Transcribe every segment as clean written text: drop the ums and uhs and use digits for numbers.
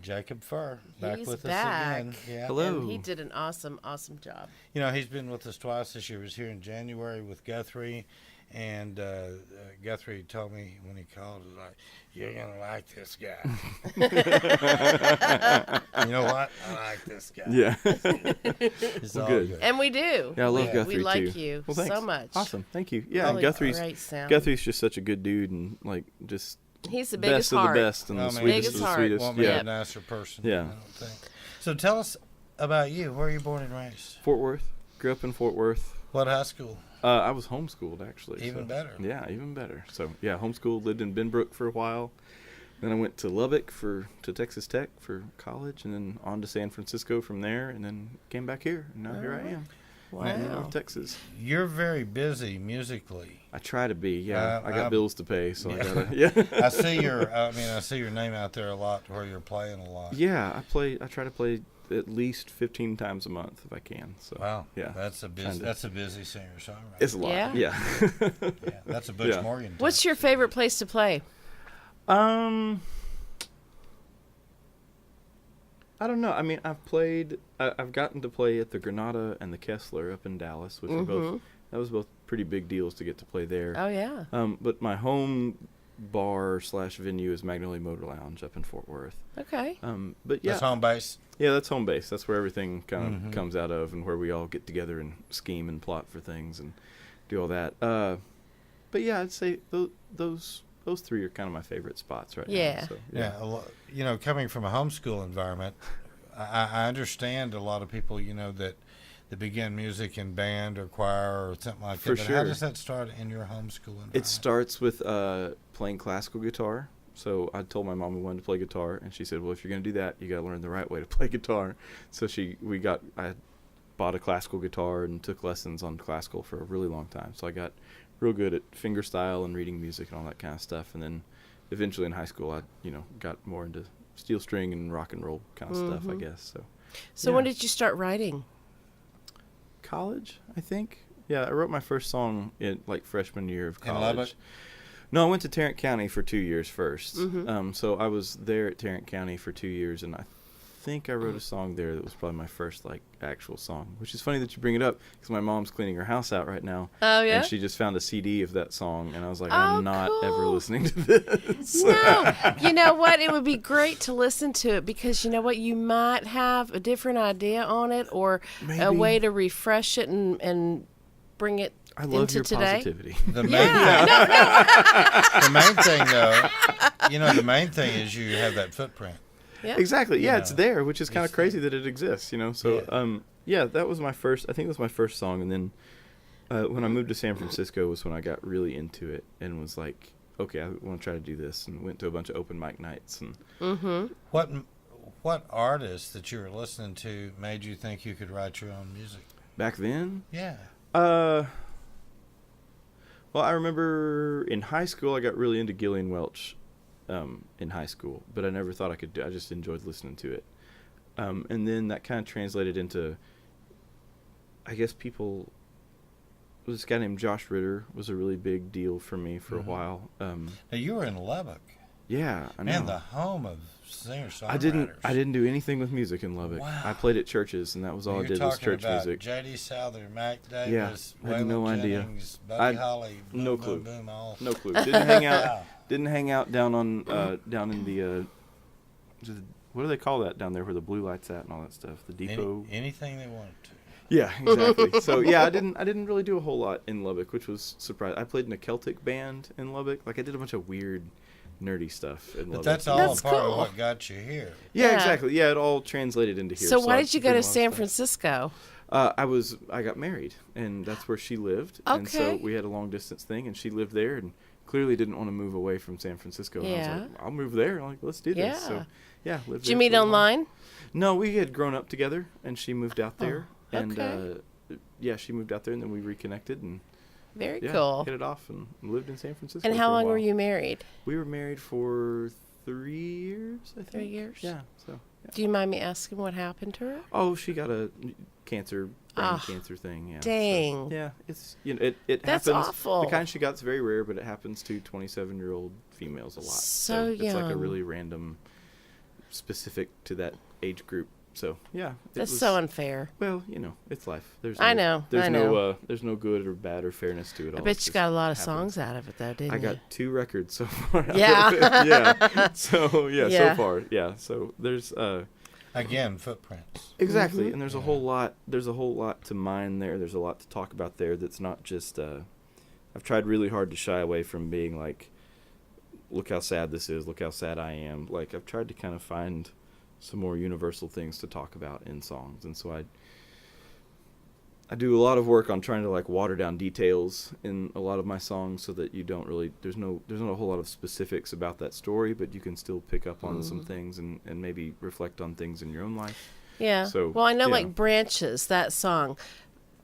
Jacob Furr, back He's with back. us again. Yeah. Hello. And he did an awesome job. You know, he's been with us twice this year. He was here in January with Guthrie, and Guthrie told me when he called, he was like, "You're going to like this guy." You know what? I like this guy. Yeah. It's Well, all good. good. And we do. Yeah, I love Yeah. Guthrie We like too. you Well, thanks. so much. Awesome. Thank you. Yeah, and Really Guthrie's great sound. Guthrie's just such a good dude and like just He's the best biggest of heart. the best and Well, the I mean, sweetest biggest of the heart. sweetest. Won't be Yeah. a nicer person. Yeah. I don't think. So tell us about you. Where are you born and raised? Fort Worth. Grew up in Fort Worth. What high school? I was homeschooled actually. Even so- better. Yeah, even better. So yeah, homeschooled. Lived in Benbrook for a while. Then I went to Lubbock to Texas Tech for college, and then on to San Francisco from there, and then came back here. And now here I am. In Wow. North Texas. You're very busy musically. I try to be. Yeah, I got I'm- bills to pay, so I Yeah. gotta. Yeah. I see your name out there a lot where you're playing a lot. Yeah, I try to play at least 15 times a month if I can. So Wow. yeah, That's a busy. Kinda. That's a busy singer-songwriter. it's a lot. Yeah? Yeah. Yeah, that's a Butch Yeah. Morgan. What's your favorite place to play? I don't know. I mean, I've gotten to play at the Granada and the Kessler up in Dallas, which are both, that was both pretty big deals to get to play there. Oh, yeah. But my home bar / venue is Magnolia Motor Lounge up in Fort Worth. Okay. But yeah, That's home base. yeah, that's home base. That's where everything kind of comes out of, and where we all get together and scheme and plot for things and do all that. But yeah, I'd say those three are kind of my favorite spots right Yeah. now. So, Yeah, you know, coming from a homeschool environment, I understand a lot of people, you know, that begin music in band or choir or something like For that. But how sure. does that start in your homeschool environment? It starts with playing classical guitar. So I told my mom we wanted to play guitar, and she said, "Well, if you're going to do that, you got to learn the right way to play guitar." So I bought a classical guitar and took lessons on classical for a really long time. So I got real good at fingerstyle and reading music and all that kind of stuff. And then eventually in high school, I got more into steel string and rock and roll kind of stuff, I guess. So yeah. when did you start writing? College, I think. Yeah, I wrote my first song in like freshman year of In college. Lubbock? No, I went to Tarrant County for 2 years first. So I was there at Tarrant County for 2 years, and I think I wrote a song there that was probably my first like actual song. Which is funny that you bring it up because my mom's cleaning her house out right now. Oh, yeah? And she just found a CD of that song, and I was like, Oh, I'm not ever cool. listening to this. No. You know what? It would be great to listen to it because you know what? You might have a different idea on it or a Maybe. way to refresh it and bring it I love into your today. positivity. The main thing, though, you know, the main thing is you have that footprint. Yeah. Exactly. Yeah, You it's know, there, which is kind of it's crazy that it exists, you know. So, yeah, that was my first. I think that was my first song, and then when I moved to San Francisco was when I got really into it and was like, okay, I want to try to do this, and went to a bunch of open mic nights and. What artists that you were listening to made you think you could write your own music? Back then, Yeah. well, I remember in high school I got really into Gillian Welch in high school, but I never thought I could do. I just enjoyed listening to it, and then that kind of translated into. I guess people. This guy named Josh Ritter was a really big deal for me for a while. Now you were in Lubbock, Yeah, I know. man, the home of singer-songwriters. I didn't do anything with music in Lubbock. Wow. I played at churches, and that was all You're I did was talking church about music. J.D. Souther, Mac Davis, I had no Waylon idea. Jennings, Buddy I- Holly, boom, no boom, clue. boom, all. No clue. Didn't hang out. Wow. Didn't hang out down on down in the what do they call that down there where the blue lights at and all that stuff? The depot. Anything they wanted to. Yeah, exactly. So yeah, I didn't really do a whole lot in Lubbock, which was surprising. I played in a Celtic band in Lubbock. Like I did a bunch of weird, nerdy stuff in But Lubbock. that's all That's a part cool. of what got you here. Yeah, Yeah. exactly. Yeah, it all translated into here. So why I did you did go a to lot of San stuff. Francisco? I got married, and that's where she lived. And so Okay. we had a long distance thing, and she lived there, and clearly didn't want to move away from San Francisco. And I Yeah. was like, I'll move there. I'm like, let's do this. Yeah. So yeah, lived Did you there meet for a while. online? No, we had grown up together, and she moved out there, and okay. yeah, she moved out there, and then we reconnected, and Very yeah, cool. hit it off, and lived in San Francisco. And for how a long were while. you married? We were married for 3 years, I think. 3 years? Yeah. So. Yeah. Do you mind me asking what happened to her? Oh, she got a cancer, brain Ah, cancer thing. Yeah. dang. So, yeah, it's it That's happens. awful. The kind she got's very rare, but it happens to 27-year-old females a lot. So it's like a young. really random specific to that age group. So yeah, That's so unfair. well, it's life. There's I know. There's I know. there's no good or bad or fairness to it. I all. bet It you got a lot of happens. songs out of it, though, didn't I you? got 2 records so far. Yeah. Yeah. So Yeah. so far, yeah. So there's Again, footprints. exactly, Mhm. and there's a Yeah. whole lot. There's a whole lot to mine there. There's a lot to talk about there. That's not just. I've tried really hard to shy away from being like, look how sad this is. Look how sad I am. Like I've tried to kind of find some more universal things to talk about in songs, and so I do a lot of work on trying to like water down details in a lot of my songs so that you don't really there's not a whole lot of specifics about that story, but you can still pick up on some things and maybe reflect on things in your own life. Yeah. So, well, I know, yeah. like Branches, that song.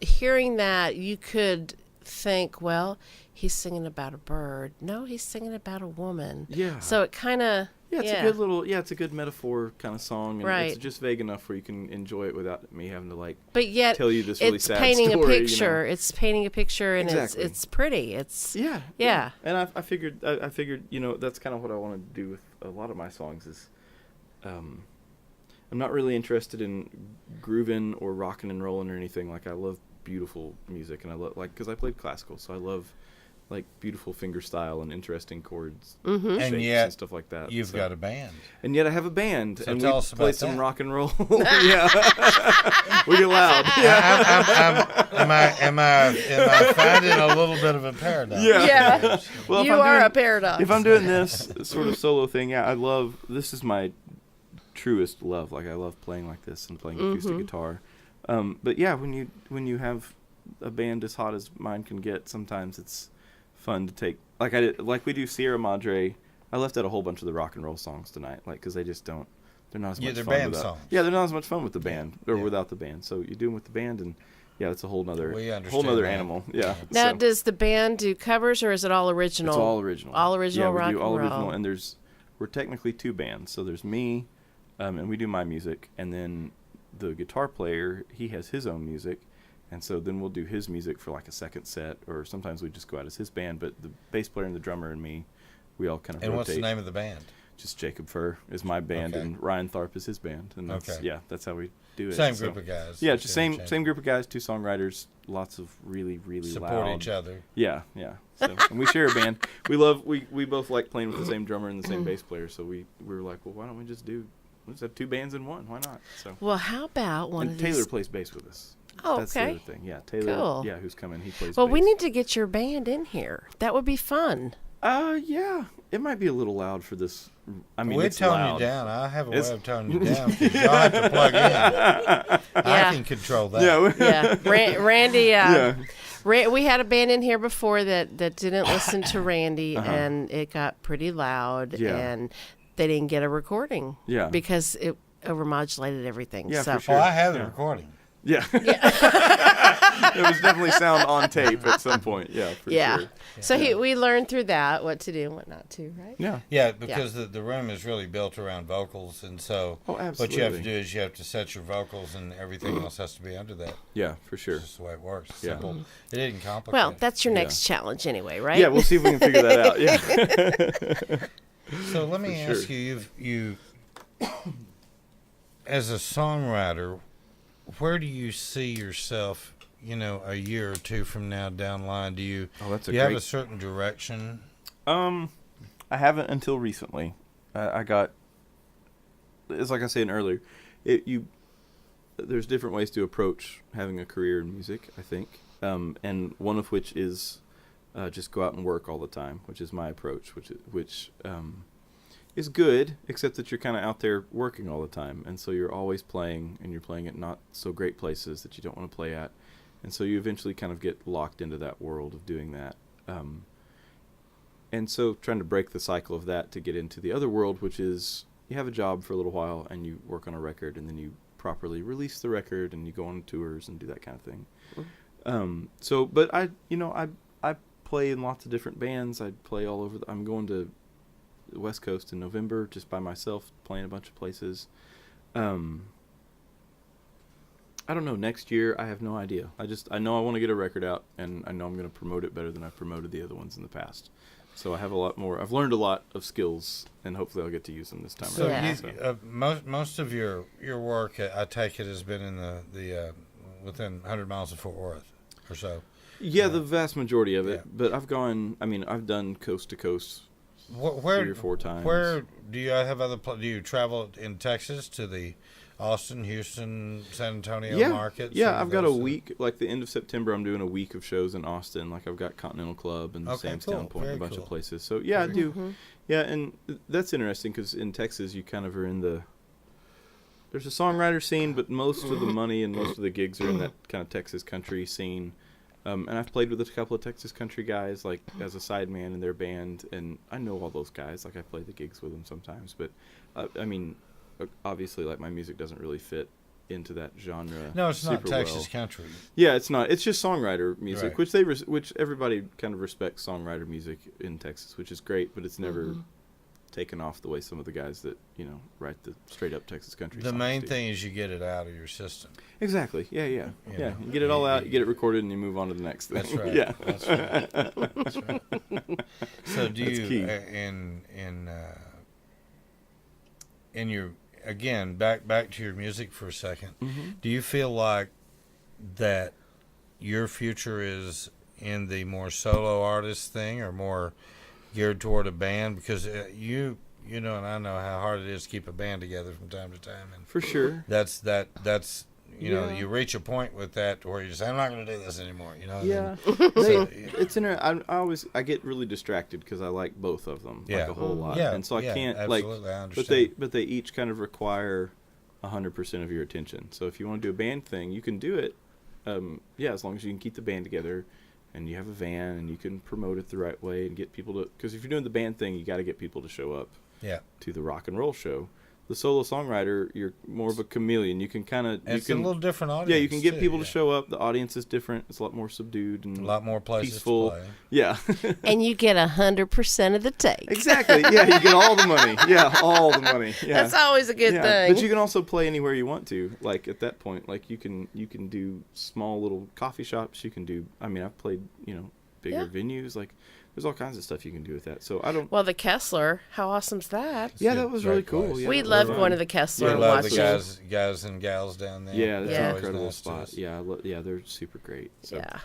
Hearing that, you could think, well, he's singing about a bird. No, he's singing about a woman. Yeah. So it kind of. Yeah, it's a good little it's a good metaphor kind of song, and Right. it's just vague enough where you can enjoy it without me having to like But yet, tell you this really it's sad painting story. a picture. It's painting a picture, and Exactly. it's pretty. It's Yeah. And I figured that's kind of what I wanted to do with a lot of my songs is, I'm not really interested in grooving or rocking and rolling or anything. Like I love beautiful music, and I love because I played classical, so I love like beautiful finger style and interesting chords, Mm-hmm. shapes And yet, stuff like that. You've So- got a band. and yet I have a band, So and tell we us play about some that. rock and roll. Yeah, we get loud. Am I finding a little bit of a paradox? Yeah. Yeah. Well, if You I'm are doing- a paradox. If I'm doing this sort of solo thing, yeah, I love. This is my truest love. Like I love playing like this and playing acoustic guitar. But yeah, when you have a band as hot as mine can get, sometimes it's fun to take. Like we do Sierra Madre. I left out a whole bunch of the rock and roll songs tonight, like because they just don't. They're not as Yeah, much they're fun band without. songs. Yeah, they're not as much fun with the band or Yeah. without the band. So you do them with the band, and yeah, it's a whole nother We whole understand nother that. animal. Yeah. Now, so. does the band do covers, or is it all original? It's all original. All original yeah, rock we do all and original, roll. and we're technically 2 bands. So there's me, and we do my music, and then the guitar player, he has his own music, and so then we'll do his music for like a second set, or sometimes we just go out as his band. But the bass player and the drummer and me, we all kind of And rotate. what's the name of the band? Just Jacob Furr is my band, Okay. and Ryan Tharp is his band, and that's, Okay. yeah, that's how we do it. Same So- group of guys. Yeah, just Same same group of guys, 2 songwriters, lots of really Support loud. each other. Yeah. So, and we share a band. We both like playing with the same drummer and the same bass player. So we were like, well, why don't we just have 2 bands in one? Why not? So Well, how about one and of Taylor these? plays bass with us. Oh, That's the okay. other thing. Yeah, Taylor. Cool. Yeah, who's coming? He plays. Well, bass. we need to get your band in here. That would be fun. Yeah, it might be a little loud for this. I mean, We're it's toning loud. you down. I have a It's- way of toning you down. 'Cause y'all have to plug in. I can control that. Yeah. Yeah, Randy. Yeah. We had a band in here before that didn't listen to Randy, and it got pretty loud, Yeah. and they didn't get a recording. Yeah. because it overmodulated everything. Yeah, so for sure. Oh, I have the Yeah. recording. Yeah. There was definitely sound on tape at some point. Yeah, for yeah. sure. So we learned through that what to do and what not to, right? Yeah. Yeah, because the room is really built around vocals, and so Oh, what you have to absolutely. do is you have to set your vocals, and everything else has to be under that. Yeah, for sure. It's just the way it works. It's Yeah. simple. It isn't complicated. Well, that's your Yeah. next challenge anyway, right? Yeah, we'll see if we can figure that out. Yeah. So let me For ask sure. you, as a songwriter, where do you see yourself, a year or 2 from now down the line? Do you, Oh, that's do you have a certain direction? I haven't until recently. I got, it's like I was saying earlier, there's different ways to approach having a career in music, I think, and one of which is just go out and work all the time, which is my approach, which is good, except that you're kind of out there working all the time, and so you're always playing, and you're playing at not so great places that you don't want to play at, and so you eventually kind of get locked into that world of doing that. And so trying to break the cycle of that to get into the other world, which is you have a job for a little while and you work on a record and then you properly release the record and you go on tours and do that kind of thing. But I play in lots of different bands. I play all over. I'm going to the West Coast in November just by myself, playing a bunch of places. I don't know. Next year, I have no idea. I know I want to get a record out, and I know I'm going to promote it better than I've promoted the other ones in the past. So I have a lot more. I've learned a lot of skills, and hopefully I'll get to use them this time. So, around. most of your work, I take it, has been in the within 100 miles of Fort Worth or so. Yeah, the vast majority of it. Yeah. But I've done coast to coast Where 3 or 4 times. Where do you have other? Do you travel in Texas to the Austin, Houston, San Antonio markets? Yeah, I've got a week. Like the end of September, I'm doing a week of shows in Austin. Like I've got Continental Club and Sam's Town Point and a bunch of places. So yeah, I do. Yeah, and that's interesting because in Texas, you kind of are in the. There's a songwriter scene, but most of the money and most of the gigs are in that kind of Texas country scene. And I've played with a couple of Texas country guys, like as a sideman in their band, and I know all those guys. Like I play the gigs with them sometimes, but obviously, like my music doesn't really fit into that genre. No, it's not Texas well. country. Yeah, it's not. It's just songwriter music, Right. which everybody kind of respects songwriter music in Texas, which is great, but it's never taken off the way some of the guys that write the straight up Texas country. The main do. thing is you get it out of your system. Exactly. Yeah. You know, You get it all out. You get it recorded, and you move on to the next thing. That's right. Yeah. That's right. That's right. So do That's you key. in your again back to your music for a second? Mm-hmm. Do you feel like that your future is in the more solo artist thing or more geared toward a band? Because you know, and I know how hard it is to keep a band together from time to time, and For sure. that's you know, Yeah. you reach a point with that where you just say, I'm not going to do this anymore. You know. and Yeah. then- It's I get really distracted because I like both of them like a whole lot, Yeah, and so I yeah, can't absolutely, I But understand. they each kind of require 100% of your attention. So if you want to do a band thing, you can do it. As long as you can keep the band together, and you have a van, and you can promote it the right way and get people to. Because if you're doing the band thing, you got to get people to show up. Yeah. To the rock and roll show. The solo songwriter, you're more of a chameleon. You can kind of It's a little different audience. Yeah, you can get too, people yeah. to show up. The audience is different. It's a lot more subdued and A lot more places peaceful. to play. Yeah. And you get 100% of the take. Exactly. Yeah, you get all the money. Yeah, all the money. Yeah. That's always a good Yeah, thing. but you can also play anywhere you want to. Like at that point, like you can do small little coffee shops. You can do. I mean, I've played bigger Yeah. venues. Like there's all kinds of stuff you can do with that. So I don't. Well, the Kessler, how awesome's that? Yeah, It's that a was great really cool. place. Yeah, We it was love fun. going to the Kessler We and love the watching. guys and gals down there. Yeah, that's Yeah. an always incredible nice to spot. us. Yeah, they're super great. So, Yeah.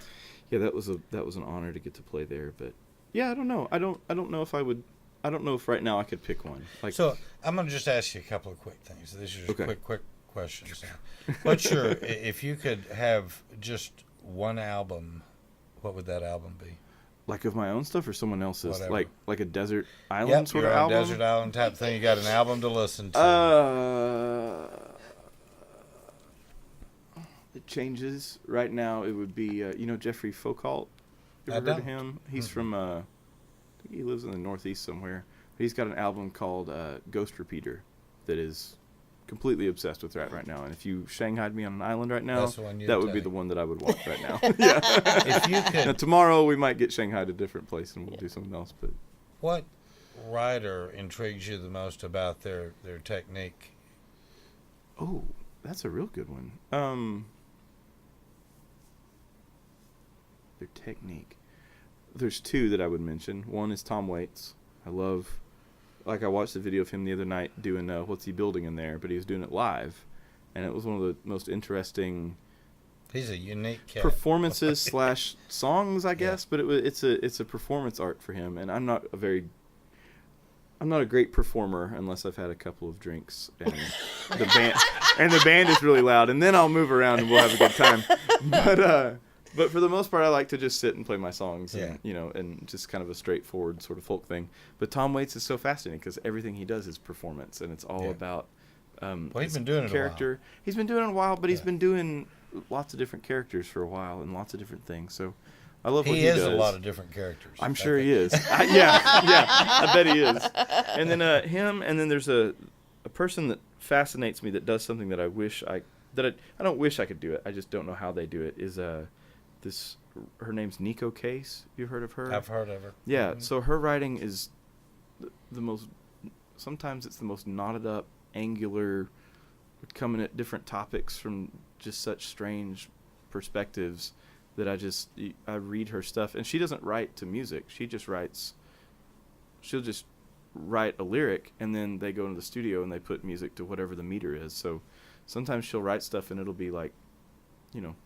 yeah, that was an honor to get to play there. But yeah, I don't know. I don't know if I would. I don't know if right now I could pick one. Like, So I'm gonna just ask you a couple of quick things. These are just Okay. quick questions. What's your if you could have just one album, what would that album be? like of my own stuff or someone else's, Whatever. like a desert island sort your of own album. desert island type thing. You got an album to listen to. It changes. Right now, it would be Jeffrey Foucault. You I ever heard of don't. him? He's from I think he lives in the Northeast somewhere. He's got an album called Ghost Repeater that is completely obsessed with that right now. And if you Shanghaied me on an island right now, That's the one you'd that would be take. the one that I would watch right now. Yeah. If you Now, could, tomorrow we might get Shanghai to a different place and we'll do something else. But what writer intrigues you the most about their technique? oh, that's a real good one. Their technique. There's two that I would mention. One is Tom Waits. I watched the video of him the other night doing What's He Building in There, but he was doing it live, and it was one of the most interesting He's a unique cat. performances slash songs, I guess. But it's a performance art for him, and I'm not a great performer unless I've had a couple of drinks and the band is really loud, and then I'll move around and we'll have a good time. But for the most part, I like to just sit and play my songs, and and just kind of a straightforward sort of folk thing. But Tom Waits is so fascinating because everything he does is performance, and it's all about he's been doing it a character. He's been doing it a while, but he's been doing lots of different characters for a while and lots of different things. So I love what he does. He is a lot of different characters. I'm sure he is. I bet he is. And then him, and then there's a person that fascinates me that does something that I don't wish I could do it. I just don't know how they do it. Is her name's Nico Case. You heard of her? I've heard of her. Yeah. Mhm. So her writing is the most. Sometimes it's the most knotted up, angular, coming at different topics from just such strange perspectives that I read her stuff, and she doesn't write to music. She just writes she'll just write a lyric, and then they go into the studio and they put music to whatever the meter is. So sometimes she'll write stuff and it'll be like,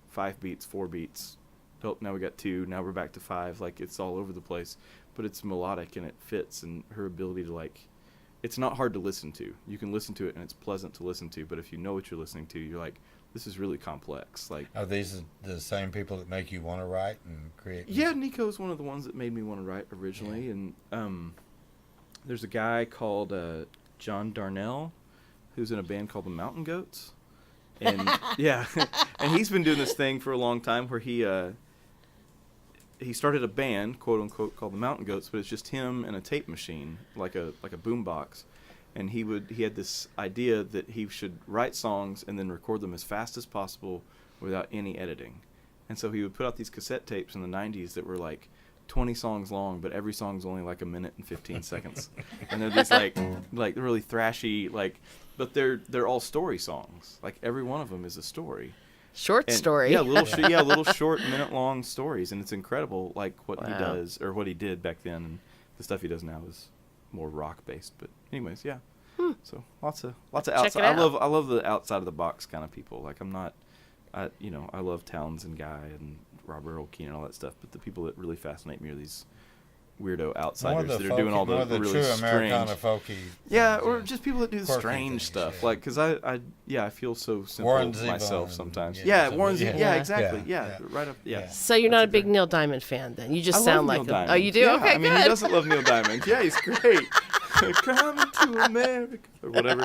5 beats, 4 beats. Oh, now we got 2. Now we're back to 5. Like, it's all over the place, but it's melodic and it fits. And her ability to, like, it's not hard to listen to. You can listen to it and it's pleasant to listen to. But if you know what you're listening to, you're like, this is really complex. Like, Are these the same people that make you want to write and create music? yeah, Nico's one of the ones that made me want to write originally. And there's a guy called John Darnell who's in a band called the Mountain Goats. And yeah, and he's been doing this thing for a long time where he started a band, quote unquote, called the Mountain Goats, but it's just him and a tape machine, like a boom box. And he had this idea that he should write songs and then record them as fast as possible without any editing. And so he would put out these cassette tapes in the 90s that were like 20 songs long, but every song's only like a minute and 15 seconds. And they're these like really thrashy, but they're all story songs. Like, every one of them is a story. Short story. Yeah, little short minute-long stories, and it's incredible, like, what he does, or what he did back then, and the stuff he does now is more rock-based. But anyways, yeah. So lots of outside. I love the outside of the box kind of people. Like, I love Townsend Guy and Robert Earl Keen and all that stuff, but the people that really fascinate me are these weirdo outsiders that are doing all the really true strange, Americana folky. Yeah, or just people that do the quirky strange things, stuff. yeah. Like, because I feel so simple Warren Zevon myself sometimes. and- Yeah, yeah, Warren something- Zevon. yeah. Yeah, exactly. Yeah, Yeah, yeah. right up. Yeah. So you're not That's a big great- Neil Diamond fan then? You just I sound love like Neil him. Diamond. Oh, you do? Yeah, Okay, I mean, good. who doesn't love Neil Diamond? Yeah, he's great. Coming to America or whatever.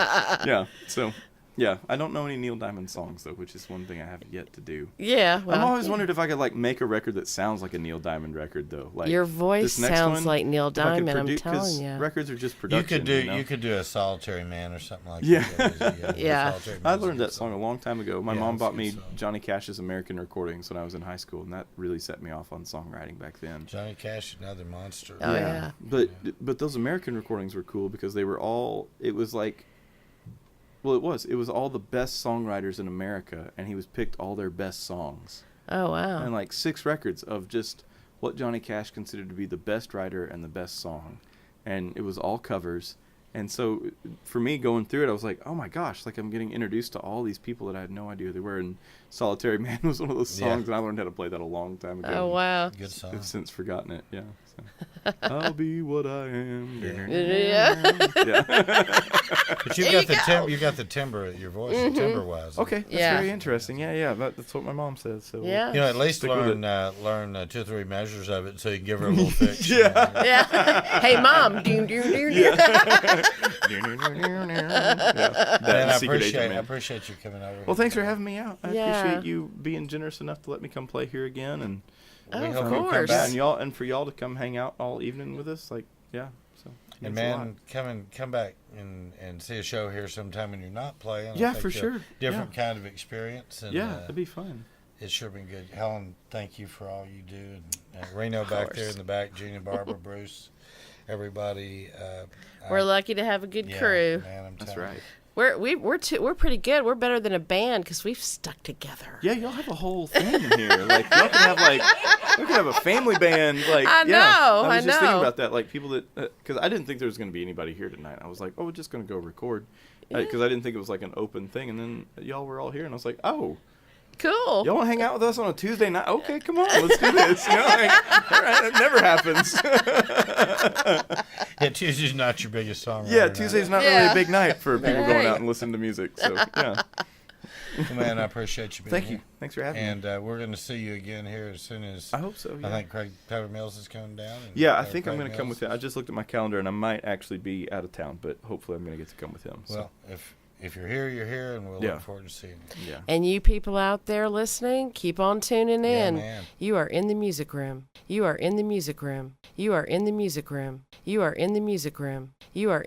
Yeah. So, yeah, I don't know any Neil Diamond songs though, which is one thing I have yet to do. Yeah, well, I've always wondered if I could make a record that sounds like a Neil Diamond record though. Like, your voice this next sounds one, like Neil if I could Diamond. I'm produ- 'cause telling you. records are just You production. could do a Solitary Man or something like Yeah. that. Yeah. Solitary I Man's learned a good that song a long time ago. My Yeah, mom it's bought a me good song. Johnny Cash's American recordings when I was in high school, and that really set me off on songwriting back then. Johnny Cash, another monster. Oh, yeah. But those American recordings were cool because they were all. It was all the best songwriters in America, and he was picked all their best songs. Oh, wow. And like 6 records of just what Johnny Cash considered to be the best writer and the best song. And it was all covers. And so for me going through it, I was like, oh my gosh, like I'm getting introduced to all these people that I had no idea who they were. And Solitary Man was one of those songs, Yeah. and I learned how to play that a long time ago. Oh, wow. Good song. I've since forgotten it, yeah. So. I'll be what I am. Yeah. Yeah. But you There got you the the timbre, your voice, Mm-hmm. timbre wise. Okay, that's Yeah. very interesting. Yeah, that's what my mom says. So Yeah. You know, at least Stick with learn 2 or 3 measures of it, so you can give her a little fix. Yeah. Yeah. Hey, Mom. Ding, ding, ding, ding. That Man, and I Secret Agent appreciate Man. you coming over. Well, thanks for having me out. I Yeah. appreciate you being generous enough to let me come play here again, and Oh, We of hope you'll come course. back. and for y'all to come hang out all evening with us. Like, yeah. So And means a lot. man, come back and see a show here sometime when you're not playing. I Yeah, think for you'll- sure. Different kind of experience. And, Yeah, that'd be fun. it's sure been good. Helen, thank you for all you do. And Reno back there course. in the back, Gina, Barbara, Bruce, everybody. We're lucky to have a good yeah, crew. Man, I'm That's telling right. We're pretty good. We're better than a band because we've stuck together. Yeah, y'all have a whole thing here. Like, y'all can have we could have a family band. Like, I yeah. know, I was I just thinking know. about that. Like, people that, because I didn't think there was going to be anybody here tonight. I was like, oh, we're just going to go record, because I didn't think it was like an open thing. And then y'all were all here, and I was like, oh, Cool. y'all want to hang out with us on a Tuesday night? Okay, come on, let's do this. You know, like, all right, that never happens. Yeah, Tuesday's not your biggest song. Yeah, Tuesday's not really Yeah. a big night for people going Right. out and listening to music. So, yeah. Man, I appreciate you being Thank here. you. Thanks for having me. And we're going to see you again here as soon as I hope so. Yeah. I think Craig Taylor Mills is coming down. and Yeah, I Craig think I'm going to come Mills with him. I just looked at my calendar, and I might actually be out of town, but hopefully I'm going to get to come with him. So. Well, if you're here, you're here, and we'll Yeah. look forward to seeing you. Yeah. And you people out there listening, keep on tuning Yeah, in. man. You are in the music room. You are in the music room. You are in the music room. You are in the music room. You are